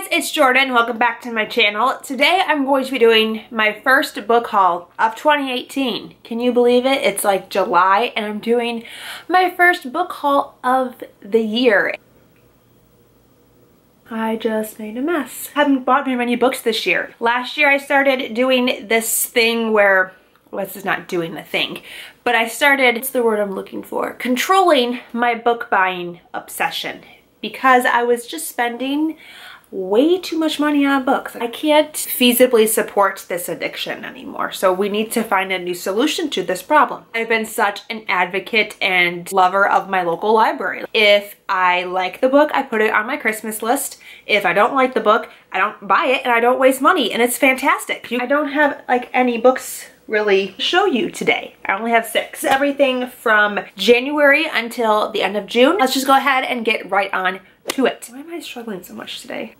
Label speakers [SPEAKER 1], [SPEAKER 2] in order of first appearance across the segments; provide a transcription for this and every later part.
[SPEAKER 1] guys, it's Jordan. Welcome back to my channel. Today I'm going to be doing my first book haul of 2018. Can you believe it? It's like July and I'm doing my first book haul of the year. I just made a mess. Haven't bought very many books this year. Last year I started doing this thing where, well, this is not doing the thing, but I started, what's the word I'm looking for? Controlling my book buying obsession because I was just spending way too much money on books. I can't feasibly support this addiction anymore, so we need to find a new solution to this problem. I've been such an advocate and lover of my local library. If I like the book, I put it on my Christmas list. If I don't like the book, I don't buy it and I don't waste money, and it's fantastic. I don't have like any books really to show you today. I only have 6. Everything from January until the end of June. Let's just go ahead and get right on to it. Why am I struggling so much today?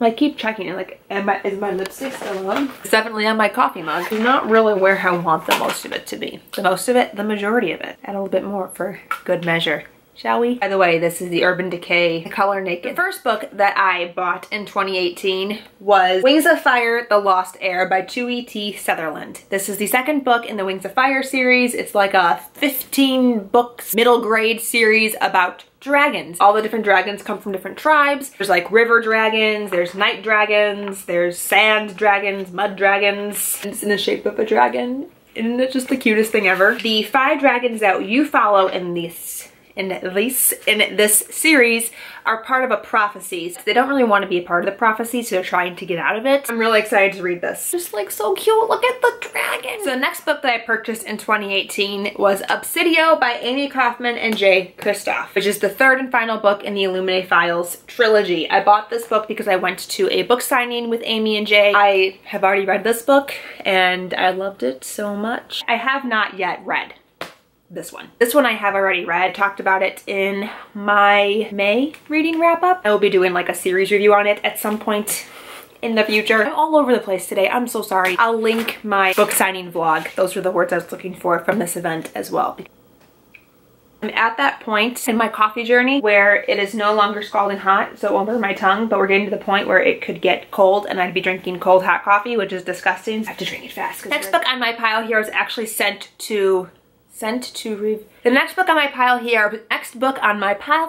[SPEAKER 1] I keep checking it, like, is my lipstick still on? It's definitely on my coffee mug. It's not really where I want the most of it to be. The most of it, the majority of it. Add a little bit more for good measure. Shall we? By the way, this is the Urban Decay Color Naked. The first book that I bought in 2018 was Wings of Fire, The Lost Heir by Tui T. Sutherland. This is the second book in the Wings of Fire series. It's like a 15 books middle grade series about dragons. All the different dragons come from different tribes. There's like river dragons, there's night dragons, there's sand dragons, mud dragons. It's in the shape of a dragon. Isn't it just the cutest thing ever? The 5 dragons that you follow in this series are part of a prophecy. They don't really want to be a part of the prophecy, so they're trying to get out of it. I'm really excited to read this. Just like so cute, look at the dragon. So the next book that I purchased in 2018 was Obsidio by Amy Kaufman and Jay Kristoff, which is the 3rd and final book in the Illuminae Files trilogy. I bought this book because I went to a book signing with Amy and Jay. I have already read this book and I loved it so much. I have not yet read this one. This one I have already read. Talked about it in my May reading wrap up. I will be doing like a series review on it at some point in the future. I'm all over the place today. I'm so sorry. I'll link my book signing vlog. Those were the words I was looking for from this event as well. I'm at that point in my coffee journey where it is no longer scalding hot, so it won't burn my tongue, but we're getting to the point where it could get cold and I'd be drinking cold hot coffee, which is disgusting. I have to drink it fast. Next book on my pile here was actually the next book on my pile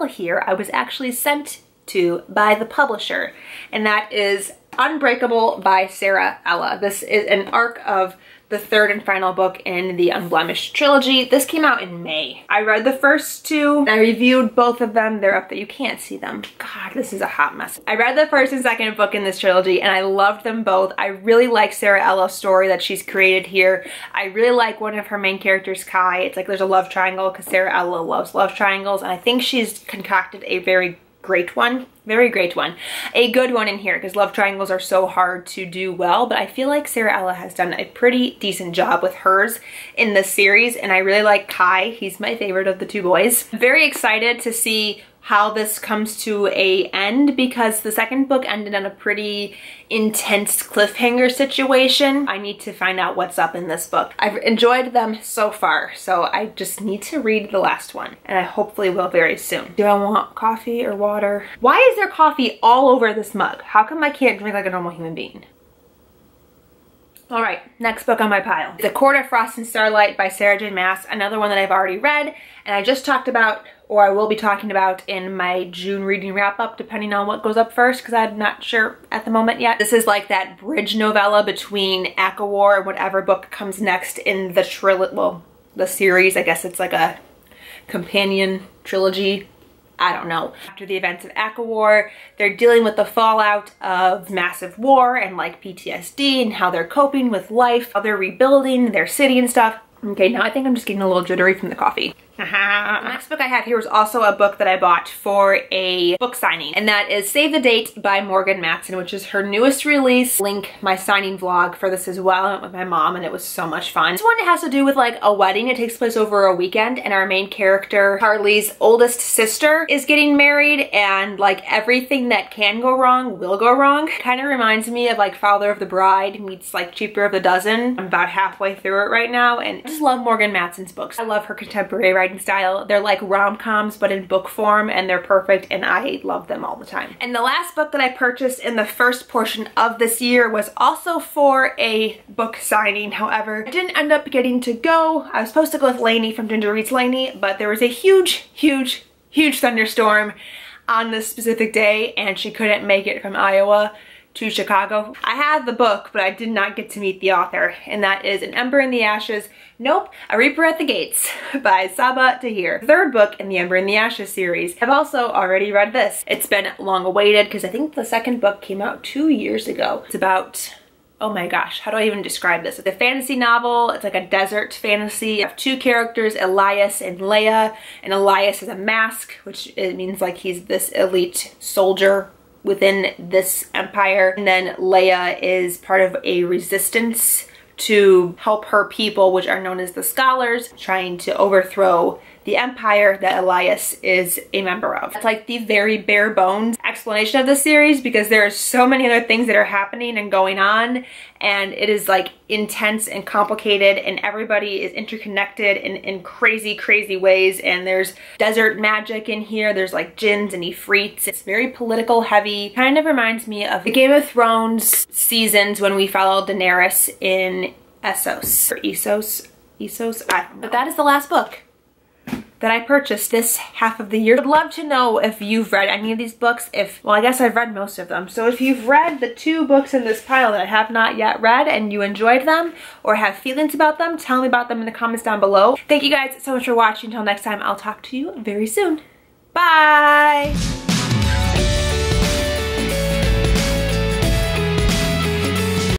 [SPEAKER 1] here, I was actually sent to by the publisher, and that is Unbreakable by Sarah Ella. This is an arc of the 3rd and final book in the Unblemished trilogy. This came out in May. I read the first 2. I reviewed both of them. They're up there. You can't see them. God, this is a hot mess. I read the 1st and 2nd book in this trilogy and I loved them both. I really like Sarah Ella's story that she's created here. I really like one of her main characters, Kai. It's like there's a love triangle because Sarah Ella loves love triangles, and I think she's concocted a very great one. Very great one. A good one in here because love triangles are so hard to do well, but I feel like Sarah Ella has done a pretty decent job with hers in this series, and I really like Kai. He's my favorite of the 2 boys. I'm very excited to see how this comes to a end because the 2nd book ended on a pretty intense cliffhanger situation. I need to find out what's up in this book. I've enjoyed them so far, so I just need to read the last one, and I hopefully will very soon. Do I want coffee or water? Why is there coffee all over this mug? How come I can't drink like a normal human being? All right, next book on my pile. The Court of Frost and Starlight by Sarah J. Maas, another one that I've already read, and I just talked about, or I will be talking about in my June reading wrap up, depending on what goes up first, because I'm not sure at the moment yet. This is like that bridge novella between ACOWAR and whatever book comes next in the the series. I guess it's like a companion trilogy. I don't know. After the events of ACOWAR, they're dealing with the fallout of massive war and like PTSD and how they're coping with life, how they're rebuilding their city and stuff. Okay, now I think I'm just getting a little jittery from the coffee. The next book I have here was also a book that I bought for a book signing, and that is Save the Date by Morgan Matson, which is her newest release. Link my signing vlog for this as well. I went with my mom and it was so much fun. This one has to do with like a wedding. It takes place over a weekend, and our main character, Harley's oldest sister, is getting married, and like everything that can go wrong will go wrong. Kind of reminds me of like Father of the Bride meets like Cheaper of the Dozen. I'm about halfway through it right now, and I just love Morgan Matson's books. I love her contemporary writing writing style. They're like rom-coms but in book form, and they're perfect, and I love them all the time. And the last book that I purchased in the first portion of this year was also for a book signing. However, I didn't end up getting to go. I was supposed to go with Lainey from Ginger Reads Lainey, but there was a huge thunderstorm on this specific day, and she couldn't make it from Iowa to Chicago. I have the book, but I did not get to meet the author, and that is An Ember in the Ashes. Nope, A Reaper at the Gates by Sabaa Tahir. Third book in the Ember in the Ashes series. I've also already read this. It's been long awaited because I think the second book came out 2 years ago. It's about, oh my gosh, how do I even describe this? It's a fantasy novel. It's like a desert fantasy. You have two characters, Elias and Leia, and Elias has a mask, which it means like he's this elite soldier within this empire. And then Leia is part of a resistance to help her people, which are known as the Scholars, trying to overthrow the empire that Elias is a member of. It's like the very bare bones explanation of the series, because there are so many other things that are happening and going on, and it is like intense and complicated, and everybody is interconnected in crazy ways, and there's desert magic in here. There's like jinns and ifrits. It's very political heavy. Kind of reminds me of the Game of Thrones seasons when we followed Daenerys in Essos, or Essos, I don't know. But that is the last book that I purchased this half of the year. I'd love to know if you've read any of these books. Well, I guess I've read most of them. So if you've read the 2 books in this pile that I have not yet read and you enjoyed them or have feelings about them, tell me about them in the comments down below. Thank you guys so much for watching. Until next time, I'll talk to you very soon. Bye!